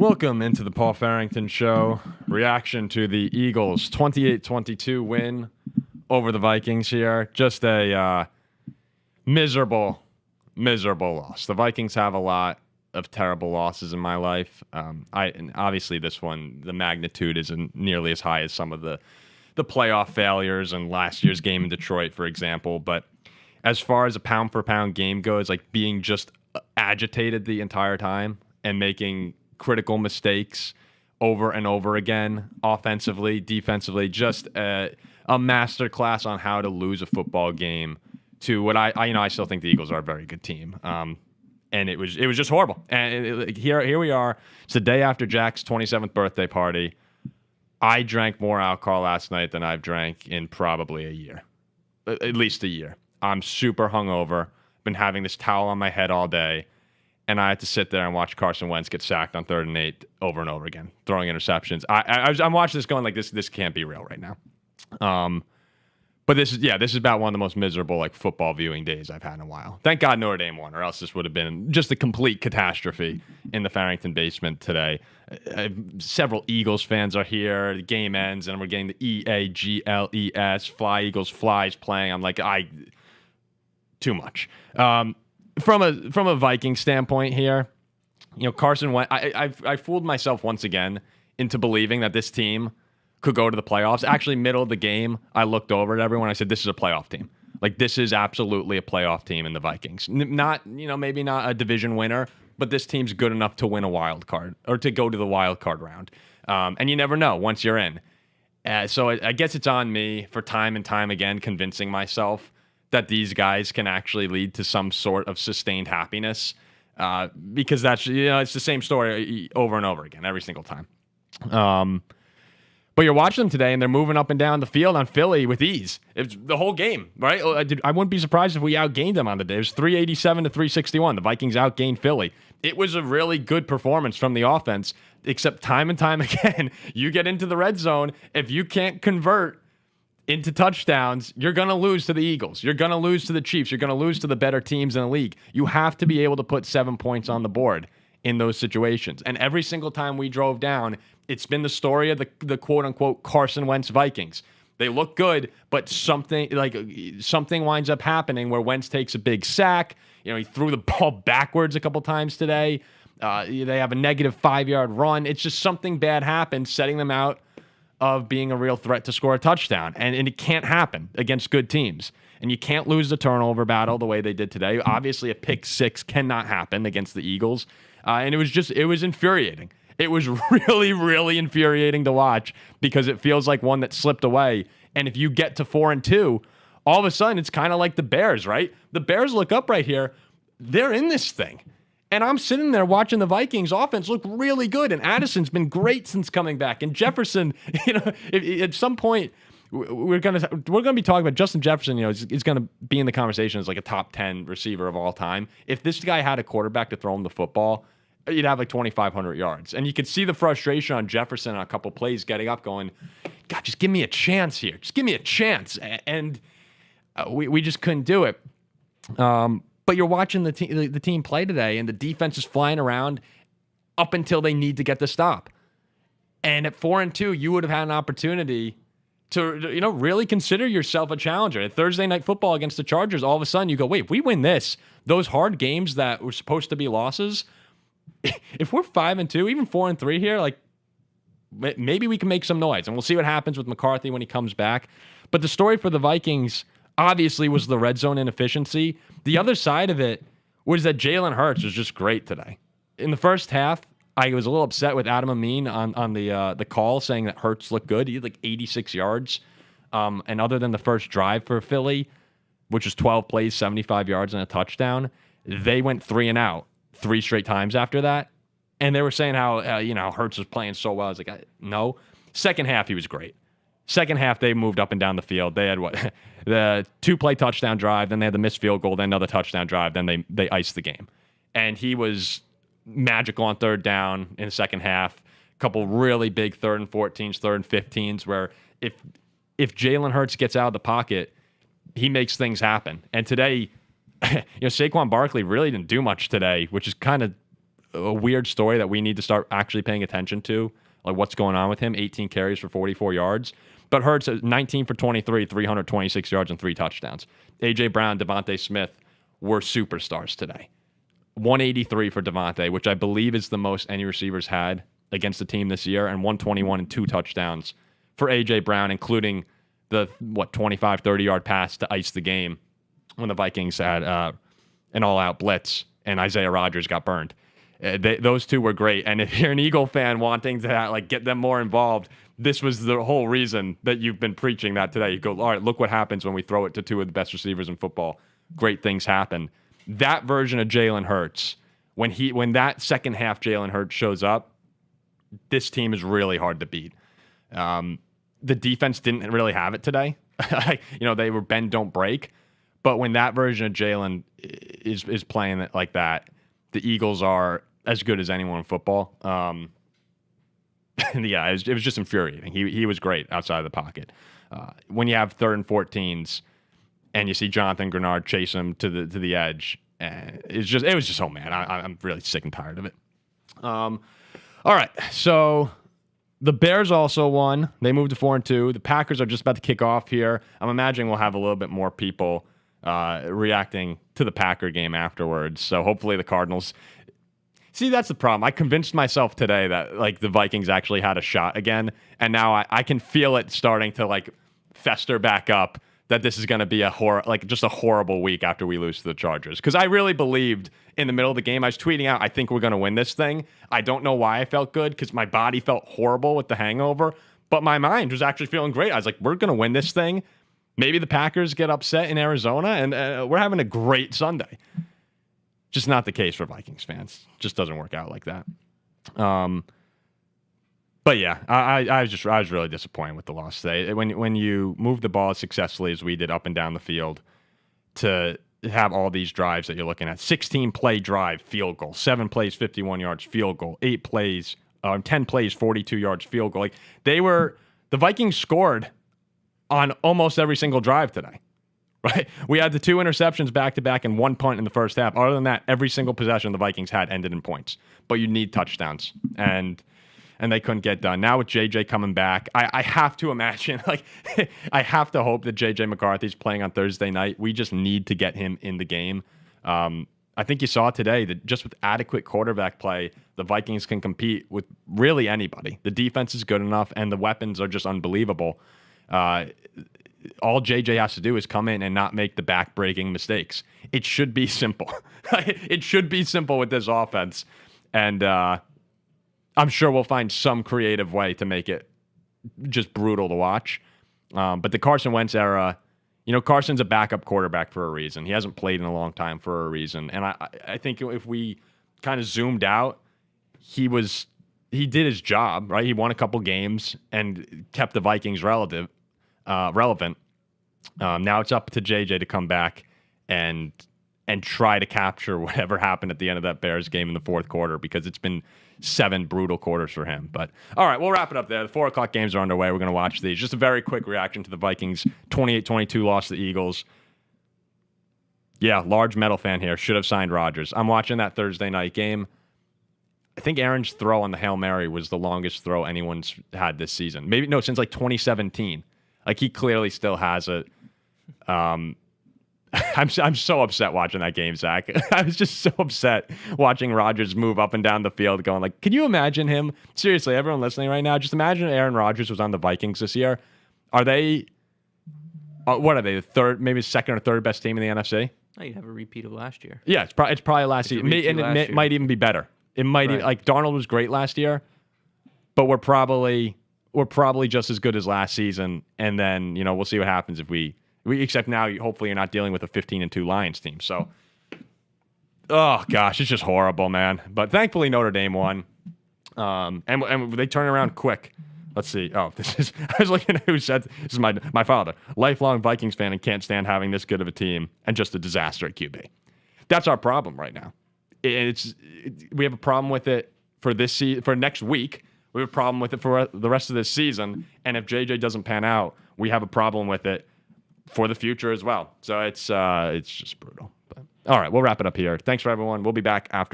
Welcome into the Paul Farrington Show. Reaction to the Eagles' 28-22 win over the Vikings here. Just a miserable loss. The Vikings have a lot of terrible losses in my life. And obviously this one, the magnitude isn't nearly as high as some of the playoff failures and last year's game in Detroit, for example. But as far as a pound-for-pound game goes, like being just agitated the entire time and making critical mistakes over and over again, offensively, defensively, just a masterclass on how to lose a football game to what I still think the Eagles are a very good team. And it was just horrible. And here we are. It's the day after Jack's 27th birthday party. I drank more alcohol last night than I've drank in probably a year, at least a year. I'm super hungover. Been having this towel on my head all day. And I had to sit there and watch Carson Wentz get sacked on 3rd and 8 over and over again, throwing interceptions. I'm watching this going like this can't be real right now. But this is about one of the most miserable football viewing days I've had in a while. Thank God Notre Dame won, or else this would have been just a complete catastrophe in the Farrington basement today. Several Eagles fans are here. The game ends, and we're getting the EAGLES, Fly Eagles Flies playing. I'm like, too much. From a Viking standpoint here, Carson Wentz, I fooled myself once again into believing that this team could go to the playoffs. Actually, middle of the game, I looked over at everyone. I said, this is a playoff team. This is absolutely a playoff team in the Vikings. Not, maybe not a division winner, but this team's good enough to win a wild card or to go to the wild card round. And you never know once you're in. So I guess it's on me for time and time again convincing myself that these guys can actually lead to some sort of sustained happiness, because that's it's the same story over and over again every single time. But you're watching them today, and they're moving up and down the field on Philly with ease. It's the whole game, right? I wouldn't be surprised if we outgained them on the day. It was 387 to 361. The Vikings outgained Philly. It was a really good performance from the offense, except time and time again, you get into the red zone. If you can't convert into touchdowns, you're going to lose to the Eagles. You're going to lose to the Chiefs. You're going to lose to the better teams in the league. You have to be able to put 7 points on the board in those situations. And every single time we drove down, it's been the story of the quote-unquote Carson Wentz Vikings. They look good, but something winds up happening where Wentz takes a big sack. He threw the ball backwards a couple times today. They have a negative 5-yard run. It's just something bad happened, setting them out of being a real threat to score a touchdown. And it can't happen against good teams. And you can't lose the turnover battle the way they did today. Obviously, a pick six cannot happen against the Eagles. And it was infuriating. It was really, really infuriating to watch because it feels like one that slipped away. And if you get to 4-2, all of a sudden it's kind of like the Bears, right? The Bears look up right here. They're in this thing. And I'm sitting there watching the Vikings offense look really good. And Addison's been great since coming back. And Jefferson, at some point, we're gonna be talking about Justin Jefferson. Is going to be in the conversation as like a top 10 receiver of all time. If this guy had a quarterback to throw him the football, you'd have like 2,500 yards. And you could see the frustration on Jefferson on a couple plays getting up going, God, just give me a chance here. Just give me a chance. And we just couldn't do it. But you're watching the team play today, and the defense is flying around up until they need to get the stop. And at 4-2, you would have had an opportunity to really consider yourself a challenger. At Thursday Night Football against the Chargers, all of a sudden you go, wait, if we win this, those hard games that were supposed to be losses, if we're 5-2, even 4-3 here, maybe we can make some noise. And we'll see what happens with McCarthy when he comes back. But the story for the Vikings obviously was the red zone inefficiency. The other side of it was that Jalen Hurts was just great today. In the first half, I was a little upset with Adam Amin on the call saying that Hurts looked good. He had 86 yards. And other than the first drive for Philly, which was 12 plays, 75 yards, and a touchdown, they went 3 and out 3 straight times after that. And they were saying how, Hurts was playing so well. I was like, no. Second half, he was great. Second half, they moved up and down the field. They had the 2-play touchdown drive, then they had the missed field goal, then another touchdown drive, then they iced the game. And he was magical on third down in the second half. A couple really big 3rd and 14s, 3rd and 15s, where if Jalen Hurts gets out of the pocket, he makes things happen. And today, Saquon Barkley really didn't do much today, which is kind of a weird story that we need to start actually paying attention to, like what's going on with him. 18 carries for 44 yards. But Hurts, 19 for 23, 326 yards and 3 touchdowns. A.J. Brown, Devontae Smith were superstars today. 183 for Devontae, which I believe is the most any receivers had against the team this year, and 121 and 2 touchdowns for A.J. Brown, including the 25, 30-yard pass to ice the game when the Vikings had an all-out blitz and Isaiah Rodgers got burned. Those two were great. And if you're an Eagle fan wanting to get them more involved, this was the whole reason that you've been preaching that today. You go, all right, look what happens when we throw it to 2 of the best receivers in football. Great things happen. That version of Jalen Hurts, when that second half Jalen Hurts shows up, this team is really hard to beat. The defense didn't really have it today. They were bend, don't break. But when that version of Jalen is playing it like that, the Eagles are as good as anyone in football. Yeah, it was just infuriating. He was great outside of the pocket. When you have 3rd and 14s and you see Jonathan Grenard chase him to the edge, it was just, oh man, I'm really sick and tired of it. All right, so the Bears also won. They moved to 4-2. The Packers are just about to kick off here. I'm imagining we'll have a little bit more people reacting to the Packer game afterwards. So hopefully the Cardinals. See, that's the problem. I convinced myself today that the Vikings actually had a shot again, and now I can feel it starting to fester back up that this is going to be just a horrible week after we lose to the Chargers. Because I really believed in the middle of the game, I was tweeting out, I think we're going to win this thing. I don't know why I felt good, because my body felt horrible with the hangover, but my mind was actually feeling great. I was like, we're going to win this thing. Maybe the Packers get upset in Arizona, and we're having a great Sunday. Just not the case for Vikings fans. Just doesn't work out like that. But yeah, I was really disappointed with the loss today. When you move the ball as successfully as we did up and down the field, to have all these drives that you're looking at, 16-play drive, field goal, 7 plays, 51 yards, field goal, 10 plays, 42 yards, field goal. The Vikings scored on almost every single drive today, right? We had the 2 interceptions back-to-back and 1 punt in the first half. Other than that, every single possession the Vikings had ended in points. But you need touchdowns, and they couldn't get done. Now with JJ coming back, I have to imagine, I have to hope that JJ McCarthy's playing on Thursday night. We just need to get him in the game. I think you saw today that just with adequate quarterback play, the Vikings can compete with really anybody. The defense is good enough, and the weapons are just unbelievable. All JJ has to do is come in and not make the back-breaking mistakes. It should be simple. It should be simple with this offense. And I'm sure we'll find some creative way to make it just brutal to watch. But the Carson Wentz era, Carson's a backup quarterback for a reason. He hasn't played in a long time for a reason. And I think if we kind of zoomed out, he did his job, right? He won a couple games and kept the Vikings relevant. Now it's up to JJ to come back and try to capture whatever happened at the end of that Bears game in the fourth quarter, because it's been 7 brutal quarters for him. But all right, we'll wrap it up there. The 4:00 games are underway. We're going to watch these. Just a very quick reaction to the Vikings 28-22 loss to the Eagles. Yeah, large metal fan here. Should have signed Rodgers. I'm watching that Thursday night game. I think Aaron's throw on the Hail Mary was the longest throw anyone's had this season. Maybe, no, since 2017. He clearly still has it. I'm so upset watching that game, Zach. I was just so upset watching Rodgers move up and down the field, going can you imagine him? Seriously, everyone listening right now, just imagine Aaron Rodgers was on the Vikings this year. Are they? What are they? The third, maybe second or third best team in the NFC? Oh, you'd have a repeat of last year. Yeah, it's probably last season, and it might even be better. It might even, Darnold was great last year, but we're probably just as good as last season. And then we'll see what happens if we except now, hopefully you're not dealing with a 15-2 Lions team. So, oh gosh, it's just horrible, man. But thankfully Notre Dame won, and they turn around quick. Let's see. Oh, I was looking at who said this is my father, lifelong Vikings fan, and can't stand having this good of a team and just a disaster at QB. That's our problem right now. We have a problem with it for next week. We have a problem with it for the rest of this season. And if JJ doesn't pan out, we have a problem with it for the future as well. So it's just brutal. But all right, we'll wrap it up here. Thanks for everyone. We'll be back after.